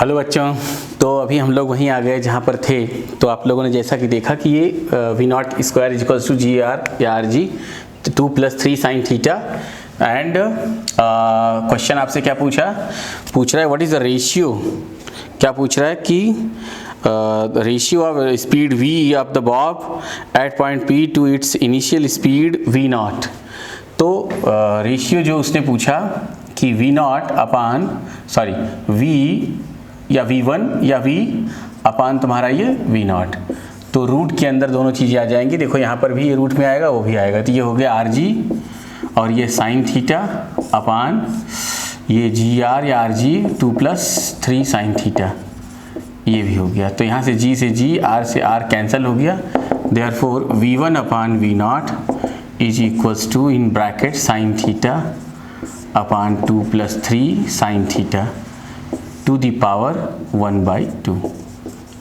Hello बच्चों, तो अभी हम लोग वहीं आ गए जहाँ पर थे। तो आप लोगों ने जैसा कि देखा कि ये V naught square is equals to G R या आर जी 2 + 3 sin थीटा। एंड क्वेश्चन आपसे क्या पूछ रहा है व्हाट इज़ द रेशियो। क्या पूछ रहा है कि ratio of speed v of the bob at point p to its initial speed v naught. तो रेशियो जो उसने पूछा कि v नॉट अपान v या v1 या v अपान तुम्हारा ये v नॉट। तो रूट के अंदर दोनों चीज़ें आ जाएंगी। देखो यहाँ पर भी ये रूट में आएगा, वो भी आएगा। तो ये हो गया rg और ये sin थीटा अपान ये gr या rg 2 + 3 sin थीटा, ये भी हो गया। तो यहाँ से g से g, r से r कैंसिल हो गया। Therefore v1 upon v naught is equals to in bracket sin theta upon 2 + 3 sin theta to the power 1/2।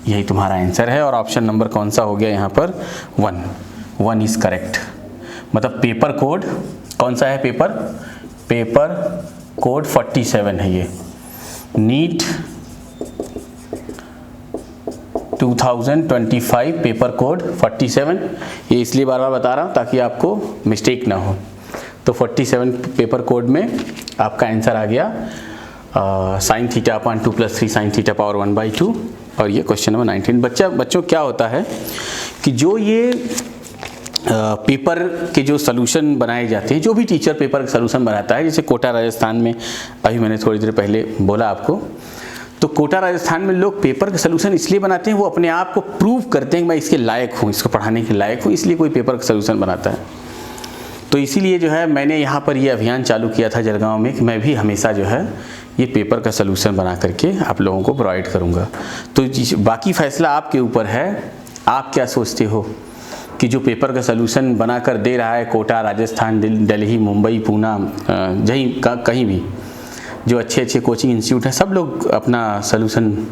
यही तुम्हारा आंसर है। और ऑप्शन नंबर कौन सा हो गया यहाँ पर? 1 इज़ करेक्ट। मतलब पेपर कोड कौन सा है? पेपर कोड 47 है ये, नीट 2025 पेपर कोड 47। ये इसलिए बार बार बता रहा हूँ ताकि आपको मिस्टेक ना हो। तो 47 पेपर कोड में आपका आंसर आ गया sin theta upon 2 + 3 sin theta power 1/2। और ये क्वेश्चन नंबर 19। बच्चों क्या होता है कि जो ये पेपर के जो सलूशन बनाए जाते हैं, जो भी टीचर पेपर का सलूशन बनाता है, जैसे कोटा राजस्थान में अभी मैंने थोड़ी देर पहले बोला आपको, तो कोटा राजस्थान में लोग पेपर का सलूशन इसलिए बनाते हैं, वो अपने आप को प्रूव करते हैं कि मैं इसके लायक हूँ, इसको पढ़ाने के लायक हूँ, इसलिए कोई पेपर का सलूशन बनाता है। तो इसीलिए जो है मैंने यहाँ पर ये अभियान चालू किया था जलगांव में कि मैं भी हमेशा जो है ये पेपर का सलूशन बना करके आप लोगों को प्रोवाइड करूँगा। तो बाकी फ़ैसला आपके ऊपर है, आप क्या सोचते हो कि जो पेपर का सलूशन बना कर दे रहा है कोटा, राजस्थान, दिल्ली, मुंबई, पूना, कहीं भी जो अच्छे अच्छे कोचिंग इंस्टीट्यूट हैं, सब लोग अपना सलूशन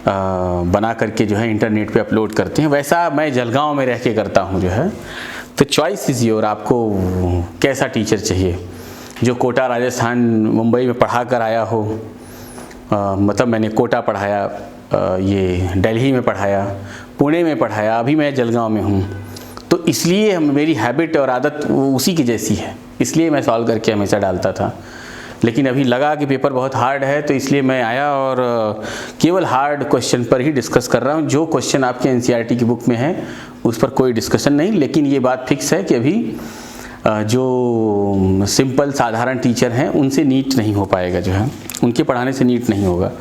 बना करके जो है इंटरनेट पे अपलोड करते हैं। वैसा मैं जलगांव में रह के करता हूँ जो है। तो चॉइस इज़ योर, आपको कैसा टीचर चाहिए जो कोटा, राजस्थान, मुंबई में पढ़ा कर आया हो। मतलब मैंने कोटा पढ़ाया, ये दिल्ली में पढ़ाया, पुणे में पढ़ाया, अभी मैं जलगांव में हूँ। तो इसलिए मेरी हैबिट और आदत उसी की जैसी है, इसलिए मैं सॉल्व करके हमेशा डालता था। लेकिन अभी लगा कि पेपर बहुत हार्ड है, तो इसलिए मैं आया और केवल हार्ड क्वेश्चन पर ही डिस्कस कर रहा हूँ। जो क्वेश्चन आपके एनसीईआरटी की बुक में है उस पर कोई डिस्कशन नहीं। लेकिन ये बात फिक्स है कि अभी जो सिंपल साधारण टीचर हैं उनसे नीट नहीं हो पाएगा, जो है उनके पढ़ाने से नीट नहीं होगा।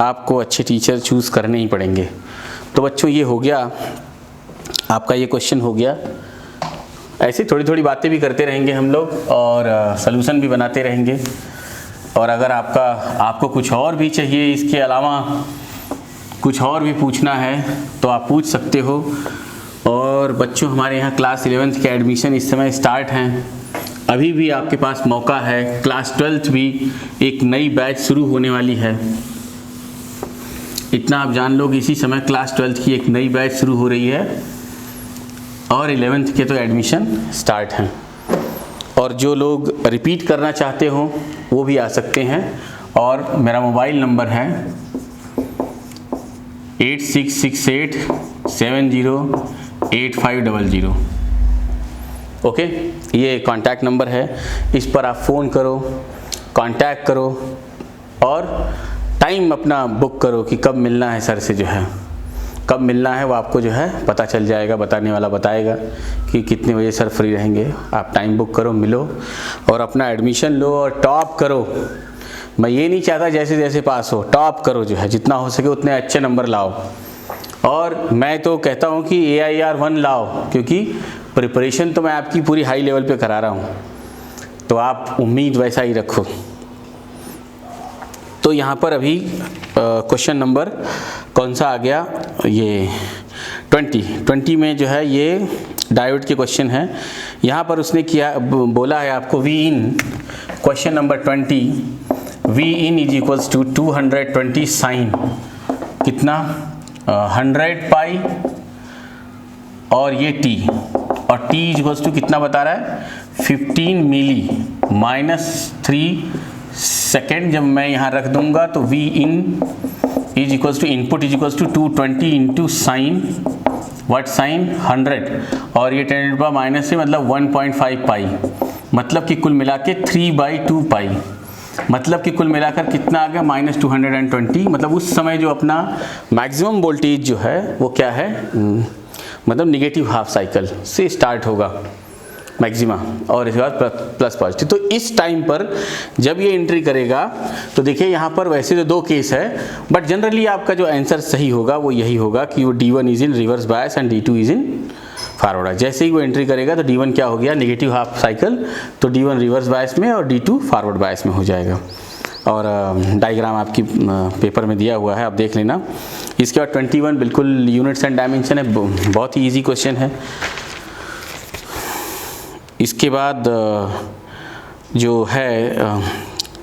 आपको अच्छे टीचर चूज़ करने ही पड़ेंगे। तो बच्चों ये हो गया आपका, ये क्वेश्चन हो गया। ऐसे थोड़ी थोड़ी बातें भी करते रहेंगे हम लोग और सलूशन भी बनाते रहेंगे। और अगर आपको कुछ और भी चाहिए, इसके अलावा कुछ और भी पूछना है तो आप पूछ सकते हो। और बच्चों हमारे यहाँ क्लास 11th के एडमिशन इस समय स्टार्ट हैं, अभी भी आपके पास मौका है। क्लास 12th भी एक नई बैच शुरू होने वाली है, इतना आप जान लो कि इसी समय क्लास 12th की एक नई बैच शुरू हो रही है और 11th के तो एडमिशन स्टार्ट हैं। और जो लोग रिपीट करना चाहते हो वो भी आ सकते हैं। और मेरा मोबाइल नंबर है 8668708500। ओके, ये कांटेक्ट नंबर है, इस पर आप फ़ोन करो, कांटेक्ट करो और टाइम अपना बुक करो कि कब मिलना है सर से। जो है कब मिलना है वो आपको जो है पता चल जाएगा, बताने वाला बताएगा कि कितने बजे सर फ्री रहेंगे। आप टाइम बुक करो, मिलो और अपना एडमिशन लो और टॉप करो। मैं ये नहीं चाहता जैसे जैसे पास हो, टॉप करो, जो है जितना हो सके उतने अच्छे नंबर लाओ। और मैं तो कहता हूँ कि AIR 1 लाओ, क्योंकि प्रिपरेशन तो मैं आपकी पूरी हाई लेवल पे करा रहा हूँ, तो आप उम्मीद वैसा ही रखो। तो यहाँ पर अभी क्वेश्चन नंबर कौन सा आ गया? ये 20 में जो है ये डायोड के क्वेश्चन है। यहाँ पर उसने किया बोला है आपको V in, question number 20, V in is equals to 220 sine कितना 100 पाई और ये T, और T इज इक्वल्स टू कितना बता रहा है 15 मिली -3 सेकेंड जब मैं यहाँ रख दूंगा तो V in is equals to input is equals to 220 into sine what sine 100 और ये 10⁻⁻ से मतलब 1.5 पाई, मतलब कि कुल मिला के 3/2 पाई, मतलब कि कुल मिलाकर कितना आ गया -220। मतलब उस समय जो अपना मैक्सिमम वोल्टेज जो है वो क्या है, मतलब नेगेटिव हाफ साइकिल से स्टार्ट होगा मैक्सिमा और इसके बाद प्लस पॉजिटिव। तो इस टाइम पर जब ये एंट्री करेगा तो देखिए यहाँ पर वैसे तो दो केस है, बट जनरली आपका जो आंसर सही होगा वो यही होगा कि वो D1 is in reverse bias and D2 is in forward. जैसे ही वो एंट्री करेगा तो D1 क्या हो गया, नेगेटिव हाफ साइकिल, तो D1 रिवर्स बायस में और D2 फॉरवर्ड बायस में हो जाएगा। और डायग्राम आपकी पेपर में दिया हुआ है, आप देख लेना। इसके बाद 21 बिल्कुल यूनिट्स एंड डायमेंशन है, बहुत ही ईजी क्वेश्चन है। इसके बाद जो है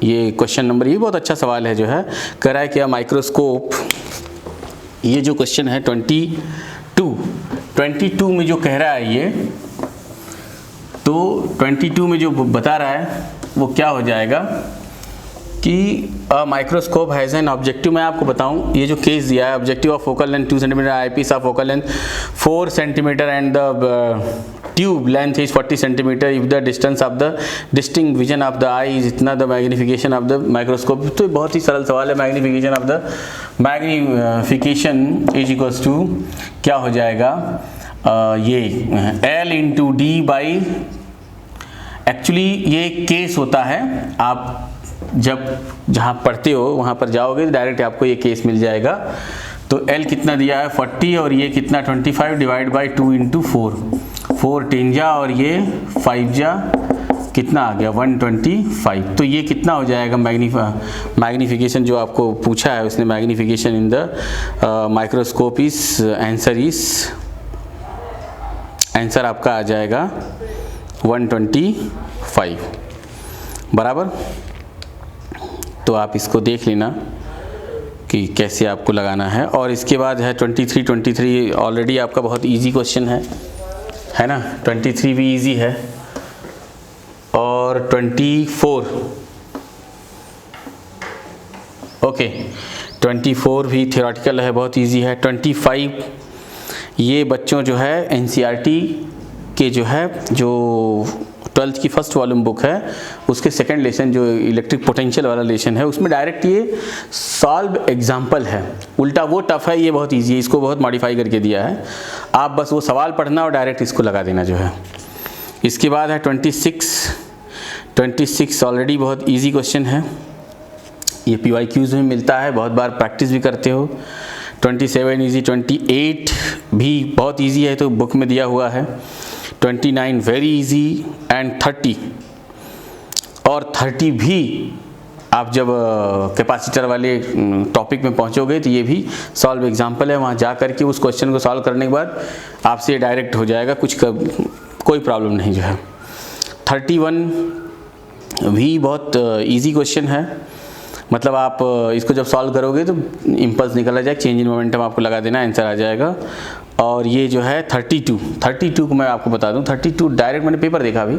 ये क्वेश्चन नंबर, ये बहुत अच्छा सवाल है जो है, कह रहा है कि माइक्रोस्कोप, ये जो क्वेश्चन है 22 में जो कह रहा है ये, तो 22 में जो बता रहा है वो क्या हो जाएगा कि माइक्रोस्कोप हैज़ एन ऑब्जेक्टिव। मैं आपको बताऊं, ये जो केस दिया है, objective of focal length 2 centimetre, eye piece of focal length 4 centimetre and the tube length is 40 centimetre if the distance of the distinct vision of the eye is इतना, the magnification of the microscope. तो बहुत ही सरल सवाल है। Magnification of the magnification is equals to क्या हो जाएगा, ये L into D by, actually ये केस होता है, आप जब जहाँ पढ़ते हो वहाँ पर जाओगे तो डायरेक्ट आपको ये केस मिल जाएगा। तो L कितना दिया है 40 और ये कितना 25 डिवाइड बाई 2 इंटू 4 10 जा और ये 5 जा, कितना आ गया 125। तो ये कितना हो जाएगा मैग्निफिकेशन जो आपको पूछा है उसने, magnification in the microscope is answer आपका आ जाएगा 125 बराबर। तो आप इसको देख लेना कि कैसे आपको लगाना है। और इसके बाद है 23 ऑलरेडी आपका बहुत इजी क्वेश्चन है ना, 23 भी इजी है। और 24 ओके, 24 भी थ्योरेटिकल है, बहुत इजी है। 25 ये बच्चों जो है एनसीईआरटी के जो है, जो 12th की फर्स्ट वॉल्यूम बुक है उसके सेकंड लेसन जो इलेक्ट्रिक पोटेंशियल वाला लेसन है, उसमें डायरेक्ट ये सॉल्व एग्जाम्पल है। उल्टा वो टफ है, ये बहुत इजी है, इसको बहुत मॉडिफाई करके दिया है। आप बस वो सवाल पढ़ना और डायरेक्ट इसको लगा देना जो है। इसके बाद है 26 ऑलरेडी बहुत इजी क्वेश्चन है, ये PYQs में मिलता है, बहुत बार प्रैक्टिस भी करते हो। 27 इजी, 28 भी बहुत इजी है तो बुक में दिया हुआ है। 29 वेरी इजी एंड 30, और 30 भी आप जब कैपेसिटर वाले टॉपिक में पहुंचोगे तो ये भी सॉल्व एग्जाम्पल है, वहाँ जा करके उस क्वेश्चन को सॉल्व करने के बाद आपसे ये डायरेक्ट हो जाएगा, कोई प्रॉब्लम नहीं जो है। 31 भी बहुत इजी क्वेश्चन है, मतलब आप इसको जब सॉल्व करोगे तो इम्पल्स निकला जाए, चेंज इन मोमेंटम आपको लगा देना, आंसर आ जाएगा। और ये जो है 32 को मैं आपको बता दूं, 32 डायरेक्ट मैंने पेपर देखा अभी,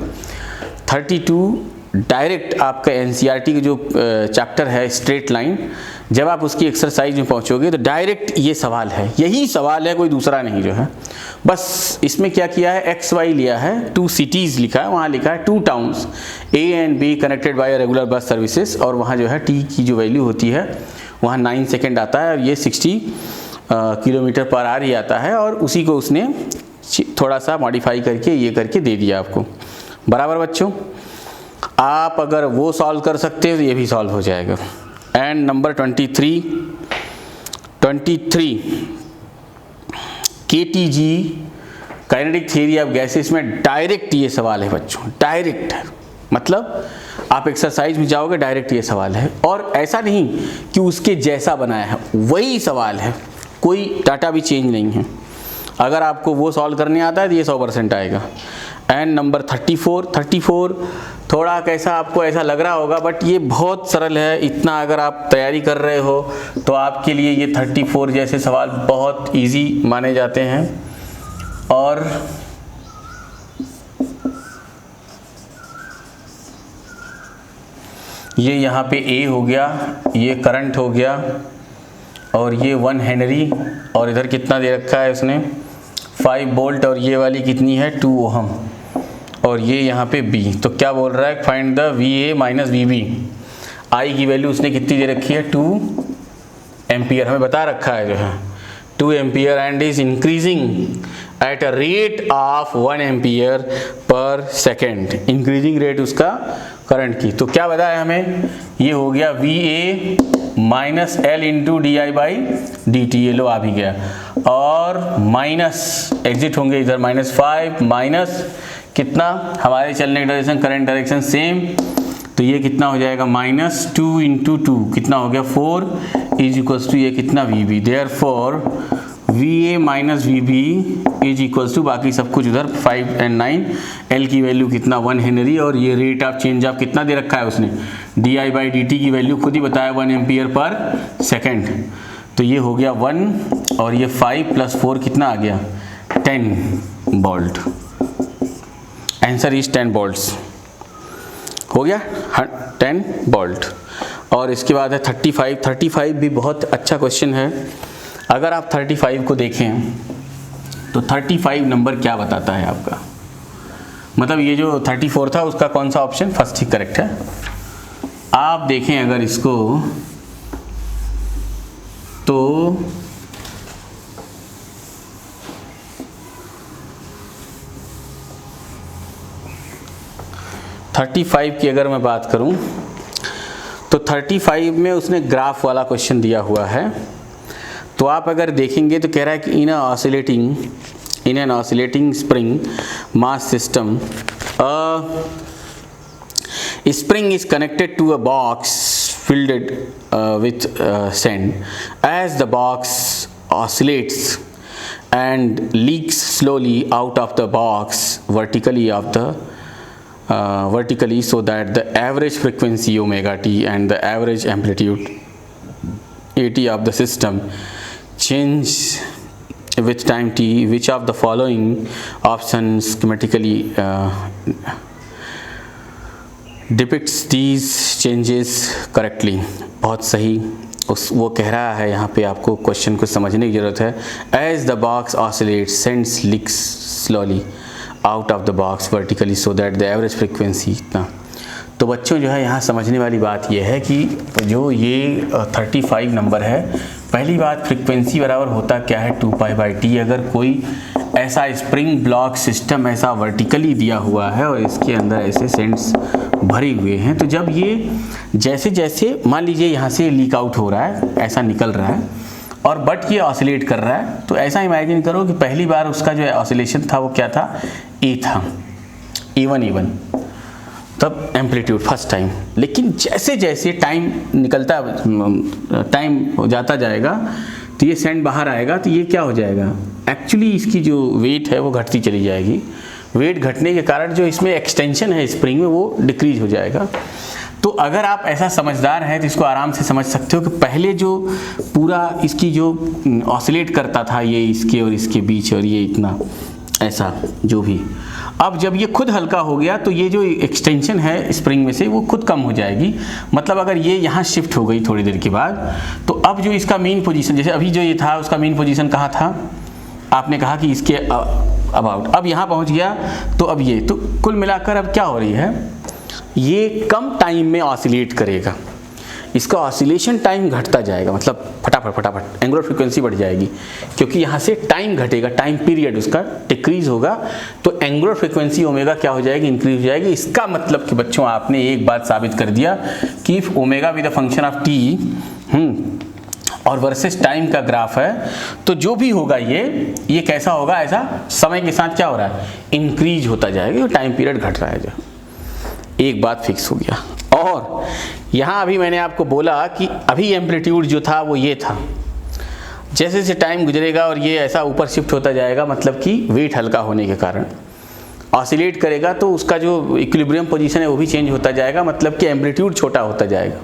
32 डायरेक्ट आपका एनसीईआरटी के जो चैप्टर है स्ट्रेट लाइन, जब आप उसकी एक्सरसाइज में पहुंचोगे तो डायरेक्ट ये सवाल है, यही सवाल है, कोई दूसरा नहीं जो है। बस इसमें क्या किया है, XY लिया है, 2 सिटीज़ लिखा है, वहाँ लिखा है 2 towns A and B connected by regular bus services, और वहाँ जो है T की जो वैल्यू होती है वहाँ 9 सेकेंड आता है और ये 60 किलोमीटर पर आवर ही आता है, और उसी को उसने थोड़ा सा मॉडिफाई करके ये करके दे दिया आपको। बराबर बच्चों, आप अगर वो सॉल्व कर सकते हो तो ये भी सॉल्व हो जाएगा। And number 23 KTG kinetic theory of gases में डायरेक्ट ये सवाल है बच्चों, डायरेक्ट है, मतलब आप एक्सरसाइज में जाओगे डायरेक्ट ये सवाल है, और ऐसा नहीं कि उसके जैसा बनाया है, वही सवाल है, कोई डाटा भी चेंज नहीं है। अगर आपको वो सॉल्व करने आता है तो ये 100% आएगा। एंड नंबर 34 थोड़ा कैसा आपको ऐसा लग रहा होगा, बट ये बहुत सरल है, इतना अगर आप तैयारी कर रहे हो तो आपके लिए ये 34 जैसे सवाल बहुत इजी माने जाते हैं। और ये यहाँ पे A हो गया, ये करंट हो गया, और ये 1 हेनरी, और इधर कितना दे रखा है उसने 5 वोल्ट, और ये वाली कितनी है 2 ओहम, और ये यहाँ पे B। तो क्या बोल रहा है, find the VA minus VB। I की वैल्यू उसने कितनी दे रखी है 2 एम्पियर, हमें बता रखा है जो है 2 ampere, and is increasing at a rate of 1 ampere per second, increasing rate उसका करंट की। तो क्या बताया हमें, ये हो गया VA minus L into DI/dt, ये लो आ भी गया, और माइनस एग्जिट होंगे इधर -5 माइनस कितना, हमारे चलने की डायरेक्शन करंट डायरेक्शन सेम, तो ये कितना हो जाएगा -2 इंटू 2 कितना हो गया 4 इज इक्वल्स टू ये कितना VB। Therefore VA minus VB is equals to बाकी सब कुछ उधर 5 and 9, L की वैल्यू कितना 1 हेनरी, और ये रेट ऑफ चेंज ऑफ कितना दे रखा है उसने, DI/dt की वैल्यू खुद ही बताया 1 एम्पियर पर सेकेंड। तो ये हो गया 1, और ये 5 + 4 कितना आ गया 10 वोल्ट। आंसर इज 10 वोल्ट्स, हो गया 10 वोल्ट। और इसके बाद है 35 भी बहुत अच्छा क्वेश्चन है। अगर आप 35 को देखें तो 35 नंबर क्या बताता है आपका, मतलब ये जो 34 था उसका कौन सा ऑप्शन फर्स्ट ही करेक्ट है। आप देखें अगर इसको तो 35 की अगर मैं बात करूं तो 35 में उसने ग्राफ वाला क्वेश्चन दिया हुआ है। तो आप अगर देखेंगे तो कह रहा है कि in an oscillating spring mass system spring is connected to a box filled with sand. As the box oscillates and leaks slowly out of the box vertically so that the average frequency omega t and the average amplitude at of the system change with time t, which of the following options schematically depicts these changes correctly। बहुत सही वो कह रहा है यहाँ पे, आपको question को समझने की ज़रूरत है। As the box oscillates, sends leaks slowly out of the box vertically so that the average frequency इतना। तो बच्चों जो है यहाँ समझने वाली बात यह है कि जो ये 35 नंबर है, पहली बात फ्रीक्वेंसी बराबर होता क्या है 2π/t। अगर कोई ऐसा स्प्रिंग ब्लॉक सिस्टम ऐसा वर्टिकली दिया हुआ है और इसके अंदर ऐसे सेंट्स भरे हुए हैं, तो जब ये जैसे जैसे मान लीजिए यहाँ से लीक आउट हो रहा है, ऐसा निकल रहा है, और बट ये ऑसिलेट कर रहा है, तो ऐसा इमेजिन करो कि पहली बार उसका जो ऑसिलेशन था वो क्या था, ए था, इवन तब एम्पलीट्यूड फर्स्ट टाइम। लेकिन जैसे जैसे टाइम निकलता, टाइम जाता जाएगा तो ये सेंड बाहर आएगा, तो ये क्या हो जाएगा, एक्चुअली इसकी जो वेट है वो घटती चली जाएगी। वेट घटने के कारण जो इसमें एक्सटेंशन है स्प्रिंग में वो डिक्रीज हो जाएगा। तो अगर आप ऐसा समझदार हैं तो इसको आराम से समझ सकते हो कि पहले जो पूरा इसकी जो ऑसिलेट करता था ये इसके और इसके बीच, और ये इतना ऐसा जो भी, अब जब ये खुद हल्का हो गया तो ये जो एक्सटेंशन है स्प्रिंग में से वो खुद कम हो जाएगी। मतलब अगर ये यहाँ शिफ्ट हो गई थोड़ी देर के बाद, तो अब जो इसका मेन पोजीशन, जैसे अभी जो ये था उसका मेन पोजीशन कहाँ था, आपने कहा कि इसके अबाउट, अब यहाँ पहुँच गया, तो अब ये, तो कुल मिलाकर अब क्या हो रही है, ये कम टाइम में ऑसिलेट करेगा, इसका ऑसिलेशन टाइम घटता जाएगा, मतलब फटाफट एंगुलर फ्रीक्वेंसी बढ़ जाएगी, क्योंकि यहाँ से टाइम घटेगा, टाइम पीरियड उसका डिक्रीज होगा, तो एंगुलर फ्रीक्वेंसी ओमेगा क्या हो जाएगी, इंक्रीज हो जाएगी। इसका मतलब कि बच्चों आपने एक बात साबित कर दिया कि omega with the function of T और वर्सेस टाइम का ग्राफ है, तो जो भी होगा ये कैसा होगा, ऐसा समय के साथ क्या हो रहा है, इंक्रीज होता जाएगा, टाइम पीरियड घट रहा है। जो एक बात फिक्स हो गया। और यहाँ अभी मैंने आपको बोला कि अभी एम्पलीट्यूड जो था वो ये था, जैसे जैसे टाइम गुजरेगा और ये ऐसा ऊपर शिफ्ट होता जाएगा, मतलब कि वेट हल्का होने के कारण ऑसिलेट करेगा, तो उसका जो इक्विलिब्रियम पोजीशन है वो भी चेंज होता जाएगा, मतलब कि एम्पलीट्यूड छोटा होता जाएगा,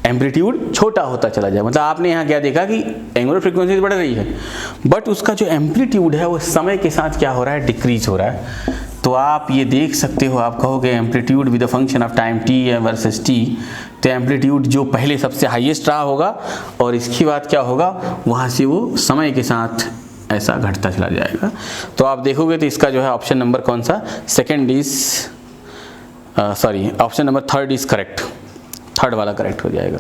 एम्पलीट्यूड छोटा होता चला जाएगा। मतलब आपने यहाँ क्या देखा कि एंगुलर फ्रीक्वेंसी बढ़ रही है, बट उसका जो एम्पलीट्यूड है वो समय के साथ क्या हो रहा है, डिक्रीज हो रहा है। तो आप ये देख सकते हो, आप कहोगे amplitude with the function of time T versus T, तो एम्पलीट्यूड जो पहले सबसे हाईएस्ट रहा होगा और इसके बाद क्या होगा, वहाँ से वो समय के साथ ऐसा घटता चला जाएगा। तो आप देखोगे तो इसका जो है ऑप्शन नंबर कौन सा, second is option number third is correct, third वाला करेक्ट हो जाएगा,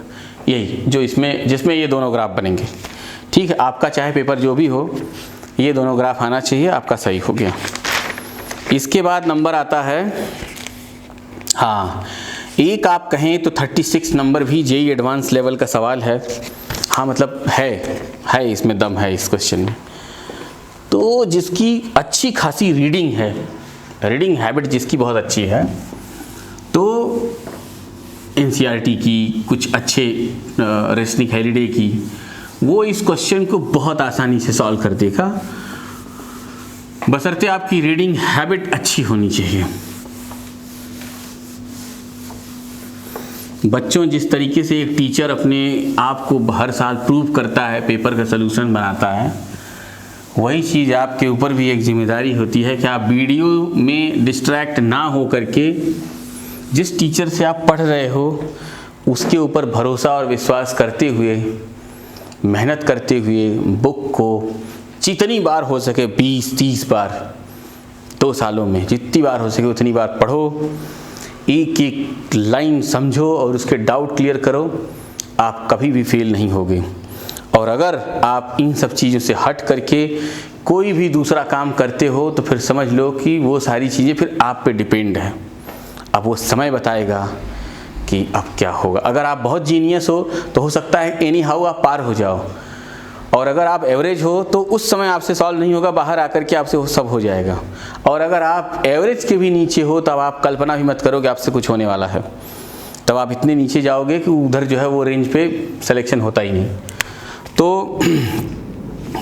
यही जो इसमें जिसमें ये दोनों ग्राफ बनेंगे। ठीक है, आपका चाहे पेपर जो भी हो, ये दोनों ग्राफ आना चाहिए, आपका सही हो गया। इसके बाद नंबर आता है, हाँ एक आप कहें तो 36 नंबर भी जेईई एडवांस लेवल का सवाल है। हाँ मतलब है इसमें दम है इस क्वेश्चन में। तो जिसकी अच्छी खासी रीडिंग है, रीडिंग हैबिट जिसकी बहुत अच्छी है, तो एनसीईआरटी की, कुछ अच्छे रेसनिक हेलिडे की, वो इस क्वेश्चन को बहुत आसानी से सॉल्व कर देगा, बशर्ते आपकी रीडिंग हैबिट अच्छी होनी चाहिए। बच्चों, जिस तरीके से एक टीचर अपने आप को हर साल प्रूव करता है, पेपर का सलूशन बनाता है, वही चीज़ आपके ऊपर भी एक जिम्मेदारी होती है कि आप वीडियो में डिस्ट्रैक्ट ना हो करके जिस टीचर से आप पढ़ रहे हो उसके ऊपर भरोसा और विश्वास करते हुए, मेहनत करते हुए बुक को जितनी बार हो सके 20-30 बार 2 सालों में जितनी बार हो सके उतनी बार पढ़ो, एक एक लाइन समझो और उसके डाउट क्लियर करो, आप कभी भी फेल नहीं होगे। और अगर आप इन सब चीज़ों से हट करके कोई भी दूसरा काम करते हो तो फिर समझ लो कि वो सारी चीज़ें फिर आप पे डिपेंड है। अब वो समय बताएगा कि अब क्या होगा। अगर आप बहुत जीनियस हो तो हो सकता है एनी हाउ आप पार हो जाओ, और अगर आप एवरेज हो तो उस समय आपसे सॉल्व नहीं होगा, बाहर आकर के आपसे वो सब हो जाएगा। और अगर आप एवरेज के भी नीचे हो तब आप कल्पना भी मत करो कि आपसे कुछ होने वाला है, तब आप इतने नीचे जाओगे कि उधर जो है वो रेंज पे सिलेक्शन होता ही नहीं। तो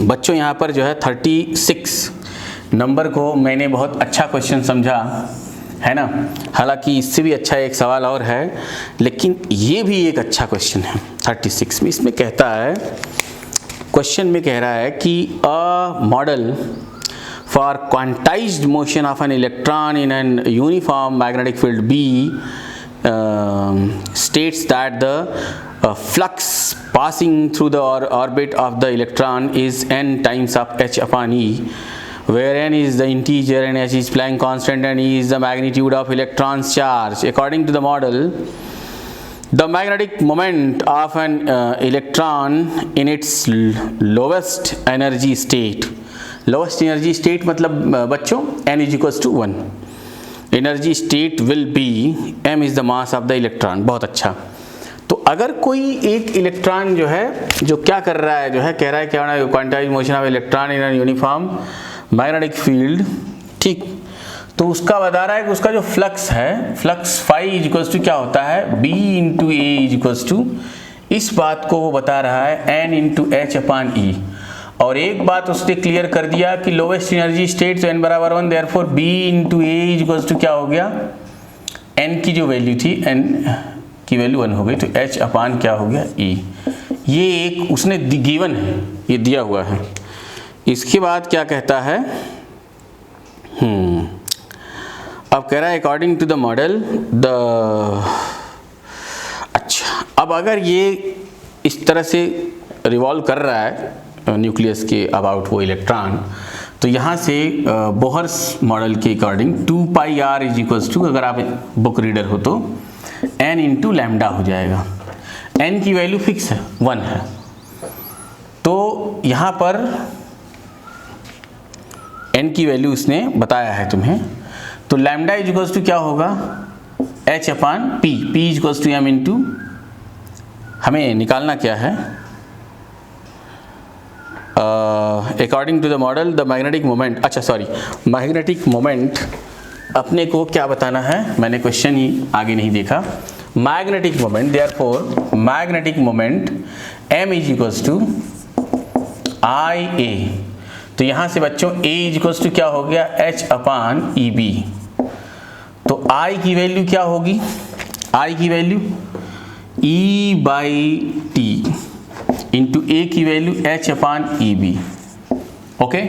बच्चों यहाँ पर जो है 36 नंबर को मैंने बहुत अच्छा क्वेश्चन समझा है ना। हालांकि इससे भी अच्छा एक सवाल और है, लेकिन ये भी एक अच्छा क्वेश्चन है 36 में। इसमें कहता है, क्वेश्चन में कह रहा है कि a model for quantised motion of an electron in an uniform magnetic field B states that the flux passing through the orbit of the electron is n times of h upon e, where n is the integer and h is Planck constant and e is the magnitude of electron's charge. According to the model, the magnetic moment of an electron in its lowest energy state, lowest energy state मतलब बच्चों n is equals to 1, energy state will be m is the mass of the electron. बहुत अच्छा। तो अगर कोई एक electron जो है जो क्या कर रहा है, जो है कह रहा है क्या है, quantized motion of electron in an uniform magnetic field, ठीक, तो उसका बता रहा है कि उसका जो फ्लक्स है, flux phi is equals to क्या होता है, b into A is equals to, इस बात को वो बता रहा है n into H upon E. और एक बात उसने क्लियर कर दिया कि लोवेस्ट एनर्जी स्टेट तो n बराबर 1, therefore b into A is equals to क्या हो गया, n की जो वैल्यू थी n की वैल्यू 1 हो गई, तो h अपान क्या हो गया e। ये एक उसने गिवन है, ये दिया हुआ है। इसके बाद क्या कहता है, अब कह रहा है according to the model the, अच्छा अब अगर ये इस तरह से रिवॉल्व कर रहा है न्यूक्लियस के अबाउट वो इलेक्ट्रॉन, तो यहाँ से बोहर्स मॉडल के according 2 pi r is equals to, अगर आप बुक रीडर हो तो n इंटू लैम्डा हो जाएगा। n की वैल्यू फिक्स है, 1 है, तो यहाँ पर n की वैल्यू इसने बताया है तुम्हें, तो लैम्डा इज इक्वल्स टू क्या होगा, h upon p, p is equals to m into, हमें निकालना क्या है, according to the model the magnetic moment, अच्छा सॉरी, मैग्नेटिक मोमेंट अपने को क्या बताना है, मैंने क्वेश्चन ही आगे नहीं देखा। Magnetic moment, therefore magnetic moment m is equals to I A, तो यहाँ से बच्चों a इज इक्वल्स टू क्या हो गया, h अपान ई बी। तो I की वैल्यू क्या होगी, I की value E by T into A की value h upon E B. Okay,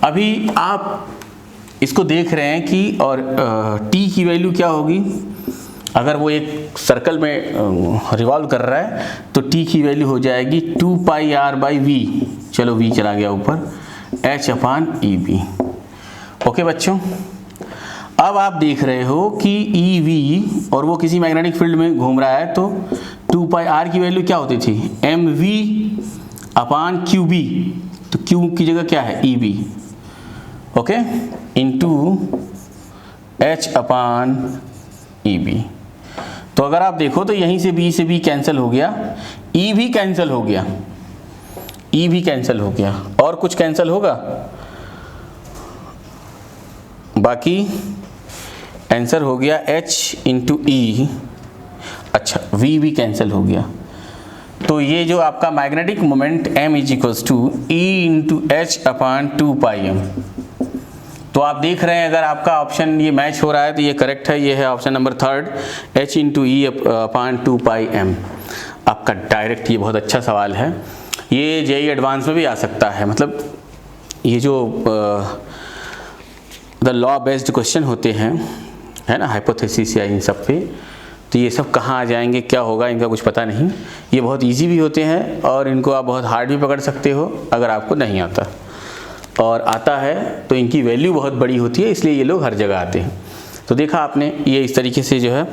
अभी आप इसको देख रहे हैं कि और टी की वैल्यू क्या होगी, अगर वो एक सर्कल में रिवॉल्व कर रहा है तो टी की वैल्यू हो जाएगी 2 पाई आर बाई वी, चलो वी चला गया ऊपर, H upon E B. Okay बच्चों, अब आप देख रहे हो कि ई वी और वो किसी मैग्नेटिक फील्ड में घूम रहा है, तो 2 पाई आर की वैल्यू क्या होती थी, M V upon Q B, तो क्यू की जगह क्या है E B, okay, into H upon E B. तो अगर आप देखो तो यहीं से बी कैंसिल हो गया, ई भी कैंसिल हो गया, ई भी कैंसिल हो गया, और कुछ कैंसिल होगा, बाकी आंसर हो गया एच इंटू ई, अच्छा वी भी कैंसिल हो गया। तो ये जो आपका magnetic moment m is equals to E into H upon 2 pi M. तो आप देख रहे हैं अगर आपका ऑप्शन ये मैच हो रहा है तो ये करेक्ट है, ये है ऑप्शन नंबर 3, h इंटू ई अपान 2 पाई एम। आपका डायरेक्ट ये बहुत अच्छा सवाल है, ये जेईई एडवांस में भी आ सकता है। मतलब ये जो द लॉ बेस्ड क्वेश्चन होते हैं, है ना, हाइपोथेसिस या इन सब पे, तो ये सब कहाँ आ जाएंगे, क्या होगा, इनका कुछ पता नहीं। ये बहुत इजी भी होते हैं और इनको आप बहुत हार्ड भी पकड़ सकते हो अगर आपको नहीं आता, और आता है तो इनकी वैल्यू बहुत बड़ी होती है, इसलिए ये लोग हर जगह आते हैं। तो देखा आपने, ये इस तरीके से जो है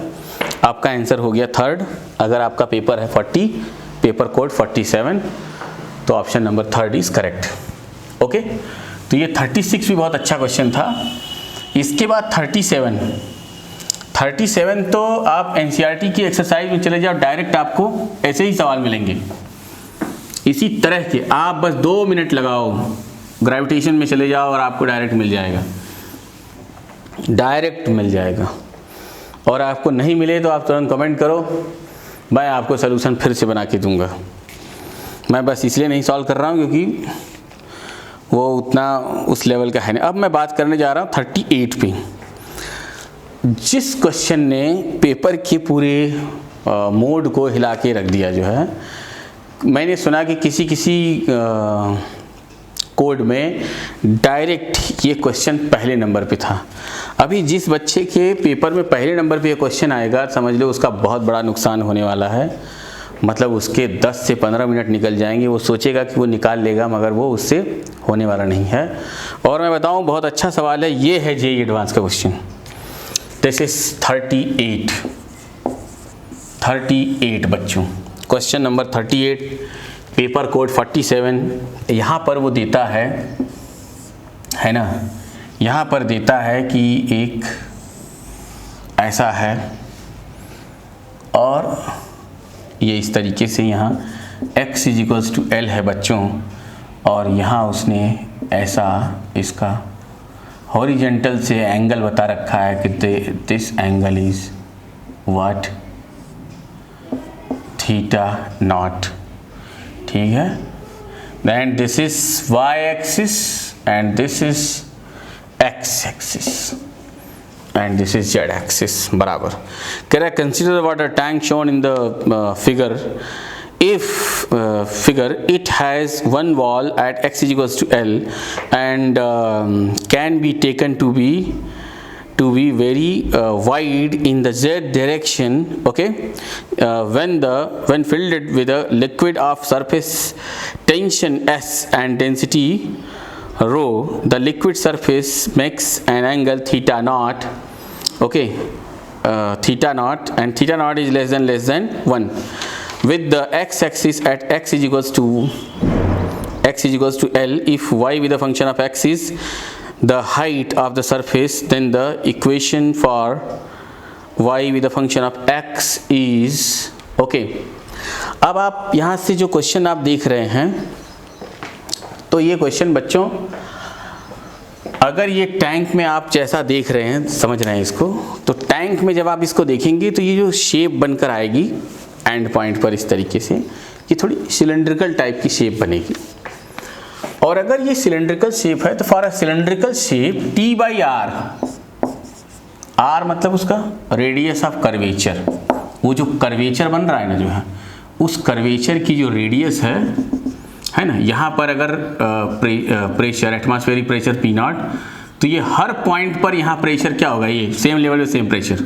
आपका आंसर हो गया 3rd। अगर आपका पेपर है 40, पेपर कोड 47, तो option number 3rd is correct. Okay, तो ये 36 भी बहुत अच्छा क्वेश्चन था। इसके बाद 37 तो आप एनसीईआरटी की एक्सरसाइज में चले जाओ, डायरेक्ट आपको ऐसे ही सवाल मिलेंगे इसी तरह के। आप बस 2 मिनट लगाओ, ग्रेविटेशन में चले जाओ और आपको डायरेक्ट मिल जाएगा, डायरेक्ट मिल जाएगा। और आपको नहीं मिले तो आप तुरंत कमेंट करो, मैं आपको सलूशन फिर से बना के दूंगा। मैं बस इसलिए नहीं सॉल्व कर रहा हूँ क्योंकि वो उतना उस लेवल का है नहीं। अब मैं बात करने जा रहा हूँ 38 पे, जिस क्वेश्चन ने पेपर के पूरे मोड को हिला के रख दिया। जो है मैंने सुना कि किसी कोड में डायरेक्ट ये क्वेश्चन पहले नंबर पे था। अभी जिस बच्चे के पेपर में पहले नंबर पे ये क्वेश्चन आएगा, समझ लो उसका बहुत बड़ा नुकसान होने वाला है। मतलब उसके 10 से 15 मिनट निकल जाएंगे, वो सोचेगा कि वो निकाल लेगा, मगर वो उससे होने वाला नहीं है। और मैं बताऊं, बहुत अच्छा सवाल है, ये है जेईई एडवांस का क्वेश्चन। दिस इज 38 बच्चों, क्वेश्चन नंबर 38, पेपर कोड 47। यहाँ पर वो देता है ना, यहाँ पर देता है कि एक ऐसा है और ये इस तरीके से यहाँ x = L है बच्चों, और यहाँ उसने ऐसा इसका हॉरिजेंटल से एंगल बता रखा है कि दिस एंगल इज व्हाट, θ0, ठीक है। Then this is y axis and this is x axis and this is z axis बराबर। कह रहा है consider water tank shown in the figure. If figure it has one wall at x = L and can be taken to be very wide in the z direction, okay, when filled with a liquid of surface tension S and density rho, the liquid surface makes an angle θ0, okay, θ0, and θ0 is less than 1 with the x axis at x = L. If y with the function of x is the height of the surface, then the equation for y with the function of x is, okay। अब आप यहाँ से जो question आप देख रहे हैं, तो ये क्वेश्चन बच्चों, अगर ये टैंक में आप जैसा देख रहे हैं, समझ रहे हैं इसको, तो टैंक में जब आप इसको देखेंगे तो ये जो शेप बनकर आएगी एंड पॉइंट पर इस तरीके से, ये थोड़ी सिलेंड्रिकल टाइप की शेप बनेगी। और अगर ये सिलेंड्रिकल शेप है तो for a cylindrical shape T/R, R मतलब उसका रेडियस ऑफ कर्वेचर, वो जो कर्वेचर बन रहा है ना जो है, उस कर्वेचर की जो रेडियस है ना, यहाँ पर अगर प्रेशर, एटमॉस्फेरिक प्रेशर P0, तो ये हर पॉइंट पर यहाँ प्रेशर क्या होगा, ये सेम लेवल में same pressure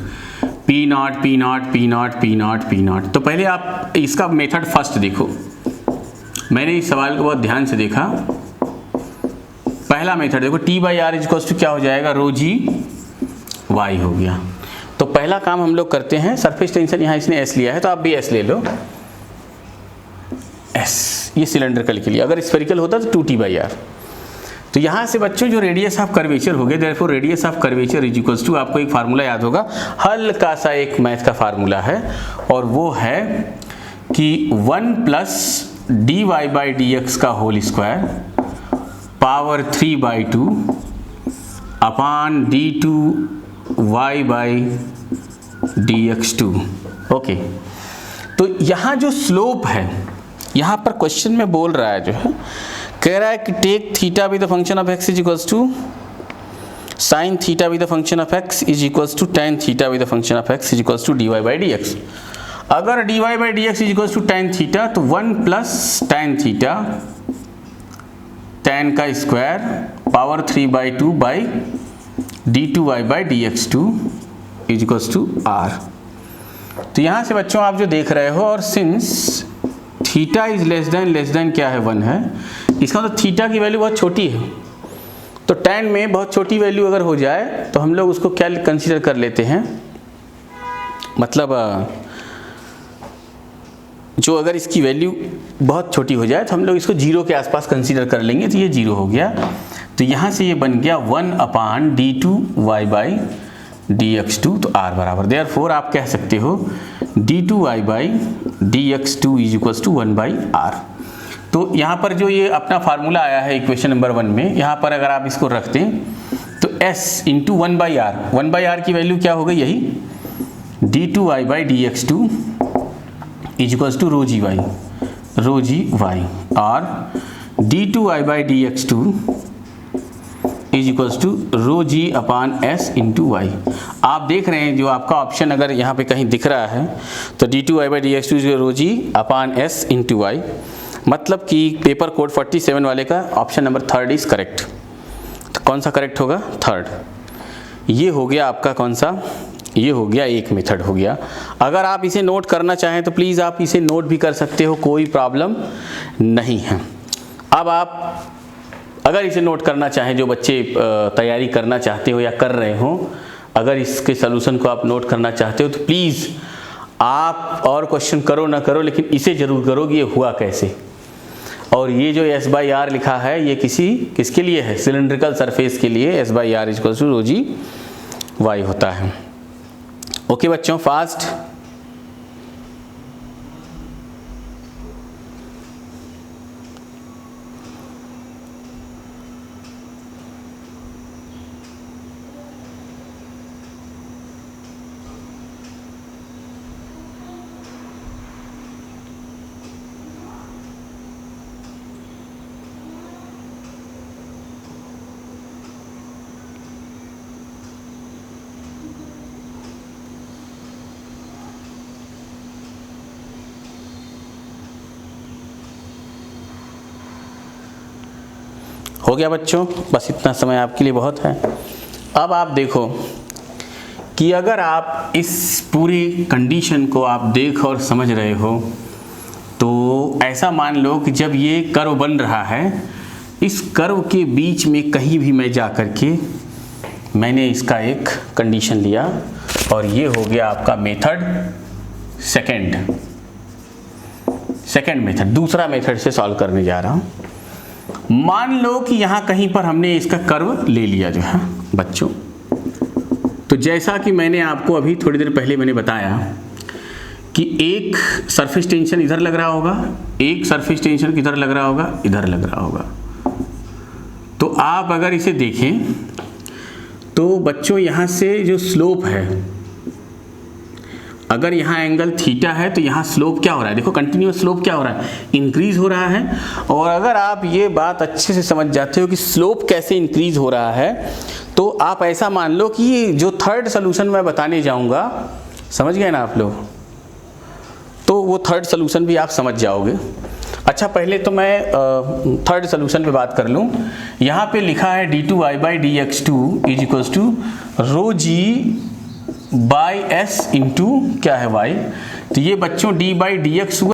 P not P not P not P not P not. तो पहले आप इसका मेथड फर्स्ट देखो, मैंने इस सवाल को बहुत ध्यान से देखा। पहला मेथड देखो, T by R equals to क्या हो जाएगा, रो जी वाई हो गया। तो पहला काम हम लोग करते हैं, सरफेस टेंशन यहाँ इसने एस लिया है तो आप भी एस ले लो, एस ये सिलेंड्रिकल के लिए, अगर स्फेरिकल होता तो 2t बाई आर। तो यहाँ से बच्चों जो रेडियस ऑफ कर्वेचर हो गया, therefore radius of curvature is equals to, आपको एक फार्मूला याद होगा, हल्का सा एक मैथ का फार्मूला है और वो है कि 1 plus D Y by D X का whole square power 3/2 upon d2 y बाई dx2। ओके, तो यहाँ जो स्लोप है, यहाँ पर क्वेश्चन में बोल रहा है, जो है कह रहा है कि take theta be the function of x is equals to sine theta be the function of x is equals to tan theta be the function of x is equals to dy by dx। अगर dy by dx is equals to tan theta तो 1 plus tan theta, tan का square power 3/2 by d2y by dx2 is equals to r। तो यहाँ से बच्चों आप जो देख रहे हो, और since theta is less than क्या है, 1 है, इसका मतलब थीटा की वैल्यू बहुत छोटी है। तो tan में बहुत छोटी वैल्यू अगर हो जाए तो हम लोग उसको क्या कंसीडर कर लेते हैं, मतलब जो अगर इसकी वैल्यू बहुत छोटी हो जाए तो हम लोग इसको 0 के आसपास कंसीडर कर लेंगे। तो ये 0 हो गया, तो यहाँ से ये बन गया 1 अपान d2y बाई dx2, तो r बराबर, देयरफॉर आप कह सकते हो d2y by dx2 is equals to 1 by r। तो यहाँ पर जो ये अपना फार्मूला आया है इक्वेशन नंबर 1 में, यहाँ पर अगर आप इसको रख दें तो s into 1 by R, 1 by R की वैल्यू क्या हो गई, यही d2y by dx2 is equals to rho G Y और d2y by dx2 is equals to rho G upon S into Y. आप देख रहे हैं जो आपका ऑप्शन अगर यहाँ पे कहीं दिख रहा है तो d2y by dx2 is rho G upon S into Y, मतलब कि पेपर कोड 47 वाले का ऑप्शन नंबर 3 इज करेक्ट। तो कौन सा करेक्ट होगा, 3rd। ये हो गया आपका कौन सा, ये हो गया एक मेथड हो गया। अगर आप इसे नोट करना चाहें तो प्लीज़ आप इसे नोट भी कर सकते हो, कोई प्रॉब्लम नहीं है। अब आप अगर इसे नोट करना चाहें, जो बच्चे तैयारी करना चाहते हो या कर रहे हो, अगर इसके सलूशन को आप नोट करना चाहते हो तो प्लीज़ आप और क्वेश्चन करो ना करो, लेकिन इसे ज़रूर करो कि ये हुआ कैसे। और ये जो s बाई आर लिखा है ये किसके लिए है, सिलेंड्रिकल सरफेस के लिए s by R equals to rho G Y होता है। ओके बच्चों, फास्ट। हो गया बच्चों, बस इतना समय आपके लिए बहुत है। अब आप देखो कि अगर आप इस पूरी कंडीशन को आप देख और समझ रहे हो तो ऐसा मान लो कि जब ये कर्व बन रहा है, इस कर्व के बीच में कहीं भी मैं जा कर के मैंने इसका एक कंडीशन लिया और ये हो गया आपका मेथड सेकंड मेथड। दूसरा मेथड से सॉल्व करने जा रहा हूँ। मान लो कि यहाँ कहीं पर हमने इसका कर्व ले लिया जो है बच्चों, तो जैसा कि मैंने आपको अभी थोड़ी देर पहले मैंने बताया कि एक सरफेस टेंशन इधर लग रहा होगा, एक सरफेस टेंशन किधर लग रहा होगा, इधर लग रहा होगा। तो आप अगर इसे देखें तो बच्चों यहाँ से जो स्लोप है, अगर यहाँ एंगल थीटा है तो यहाँ स्लोप क्या हो रहा है, देखो कंटिन्यूअस स्लोप क्या हो रहा है, इंक्रीज हो रहा है। और अगर आप ये बात अच्छे से समझ जाते हो कि स्लोप कैसे इंक्रीज हो रहा है, तो आप ऐसा मान लो कि जो थर्ड सॉल्यूशन मैं बताने जाऊँगा, समझ गए ना आप लोग, तो वो थर्ड सॉल्यूशन भी आप समझ जाओगे। अच्छा, पहले तो मैं थर्ड सोल्यूशन पे बात कर लूँ। यहाँ पे लिखा है d2y by D X two is equals to rho G by S into क्या है y। तो ये बच्चों d बाई डी एक्स हुआ